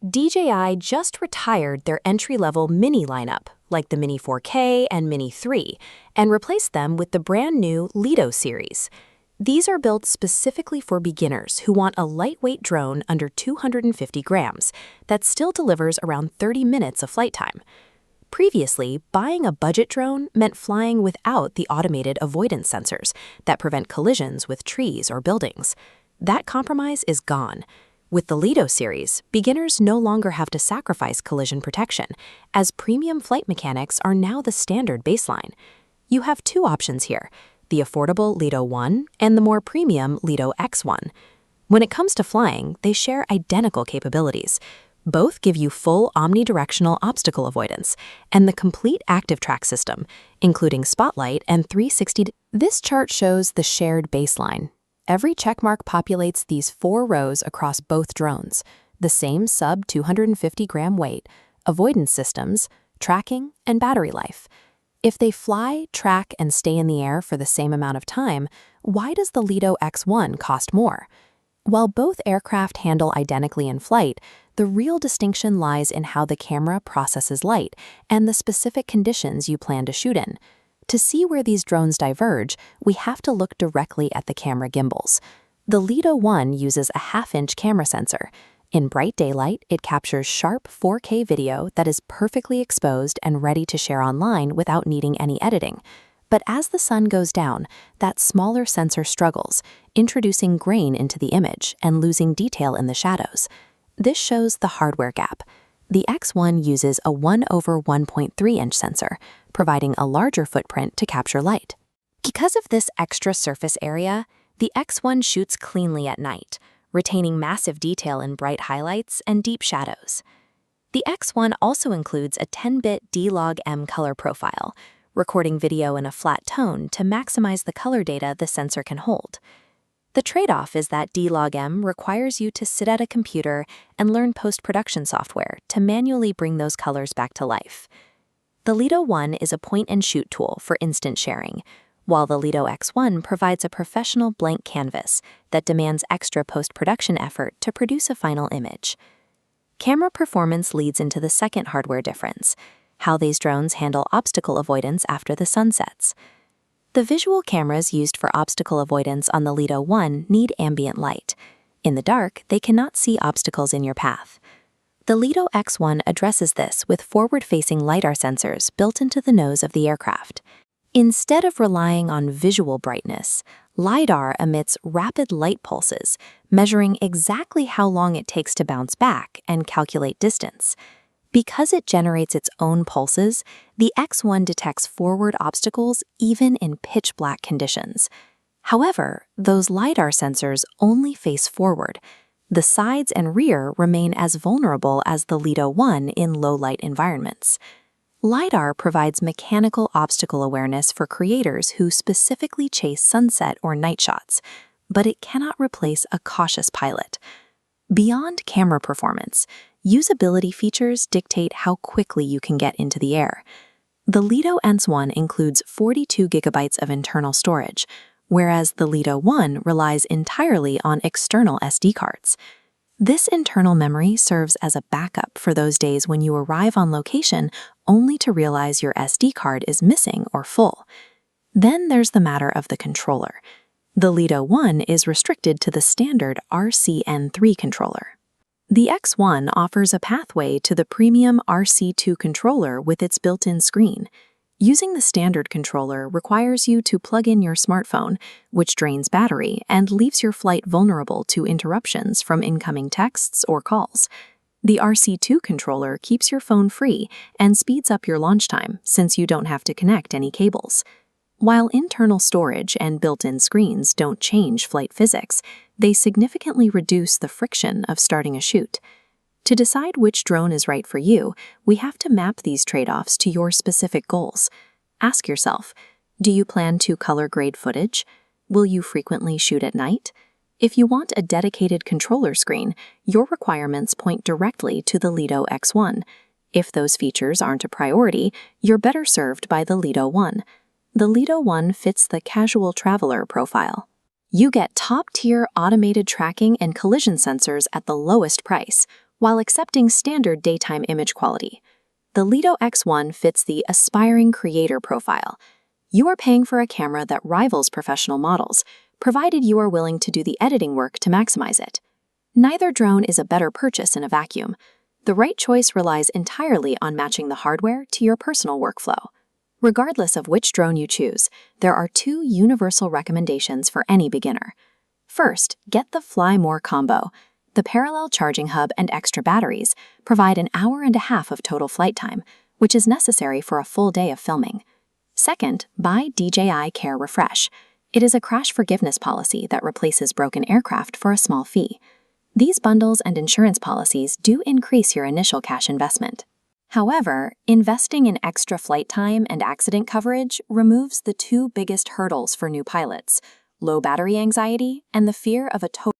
DJI just retired their entry-level Mini lineup, like the Mini 4K and Mini 3, and replaced them with the brand new Lito series. These are built specifically for beginners who want a lightweight drone under 250 grams that still delivers around 30 minutes of flight time. Previously, buying a budget drone meant flying without the automated avoidance sensors that prevent collisions with trees or buildings. That compromise is gone. With the Lito series, beginners no longer have to sacrifice collision protection, as premium flight mechanics are now the standard baseline. You have two options here, the affordable Lito 1 and the more premium Lito X1. When it comes to flying, they share identical capabilities. Both give you full omnidirectional obstacle avoidance and the complete active track system, including spotlight and 360. This chart shows the shared baseline. Every checkmark populates these 4 rows across both drones: the same sub-250-gram weight, avoidance systems, tracking, and battery life. If they fly, track, and stay in the air for the same amount of time, why does the Lito X1 cost more? While both aircraft handle identically in flight, the real distinction lies in how the camera processes light and the specific conditions you plan to shoot in. To see where these drones diverge, we have to look directly at the camera gimbals. The Lito 1 uses a half-inch camera sensor. In bright daylight, it captures sharp 4K video that is perfectly exposed and ready to share online without needing any editing. But as the sun goes down, that smaller sensor struggles, introducing grain into the image and losing detail in the shadows. This shows the hardware gap. The X1 uses a 1/1.3-inch sensor, providing a larger footprint to capture light. Because of this extra surface area, the X1 shoots cleanly at night, retaining massive detail in bright highlights and deep shadows. The X1 also includes a 10-bit D-Log-M color profile, recording video in a flat tone to maximize the color data the sensor can hold. The trade-off is that D-Log-M requires you to sit at a computer and learn post-production software to manually bring those colors back to life. The Lito 1 is a point-and-shoot tool for instant sharing, while the Lito X1 provides a professional blank canvas that demands extra post-production effort to produce a final image. Camera performance leads into the second hardware difference: how these drones handle obstacle avoidance after the sun sets. The visual cameras used for obstacle avoidance on the Lito 1 need ambient light. In the dark, they cannot see obstacles in your path. The Lito X1 addresses this with forward-facing LiDAR sensors built into the nose of the aircraft. Instead of relying on visual brightness, LiDAR emits rapid light pulses, measuring exactly how long it takes to bounce back and calculate distance. Because it generates its own pulses, the X1 detects forward obstacles even in pitch-black conditions. However, those LiDAR sensors only face forward. The sides and rear remain as vulnerable as the Lito 1 in low-light environments. LiDAR provides mechanical obstacle awareness for creators who specifically chase sunset or night shots, but it cannot replace a cautious pilot. Beyond camera performance, usability features dictate how quickly you can get into the air. The Lito X1 includes 42 gigabytes of internal storage, whereas the Lito 1 relies entirely on external SD cards. This internal memory serves as a backup for those days when you arrive on location only to realize your SD card is missing or full. Then there's the matter of the controller. The Lito 1 is restricted to the standard RCN3 controller. The X1 offers a pathway to the premium RC2 controller with its built-in screen. Using the standard controller requires you to plug in your smartphone, which drains battery and leaves your flight vulnerable to interruptions from incoming texts or calls. The RC2 controller keeps your phone free and speeds up your launch time since you don't have to connect any cables. While internal storage and built-in screens don't change flight physics, they significantly reduce the friction of starting a shoot. To decide which drone is right for you, we have to map these trade-offs to your specific goals. Ask yourself, do you plan to color grade footage? Will you frequently shoot at night? If you want a dedicated controller screen, your requirements point directly to the Lito X1. If those features aren't a priority, you're better served by the Lito 1. The Lito 1 fits the casual traveler profile. You get top-tier automated tracking and collision sensors at the lowest price, while accepting standard daytime image quality. The Lito X1 fits the aspiring creator profile. You are paying for a camera that rivals professional models, provided you are willing to do the editing work to maximize it. Neither drone is a better purchase in a vacuum. The right choice relies entirely on matching the hardware to your personal workflow. Regardless of which drone you choose, there are two universal recommendations for any beginner. First, get the Fly More combo. The parallel charging hub and extra batteries provide an hour and a half of total flight time, which is necessary for a full day of filming. Second, buy DJI Care Refresh. It is a crash forgiveness policy that replaces broken aircraft for a small fee. These bundles and insurance policies do increase your initial cash investment. However, investing in extra flight time and accident coverage removes the two biggest hurdles for new pilots: low battery anxiety and the fear of a total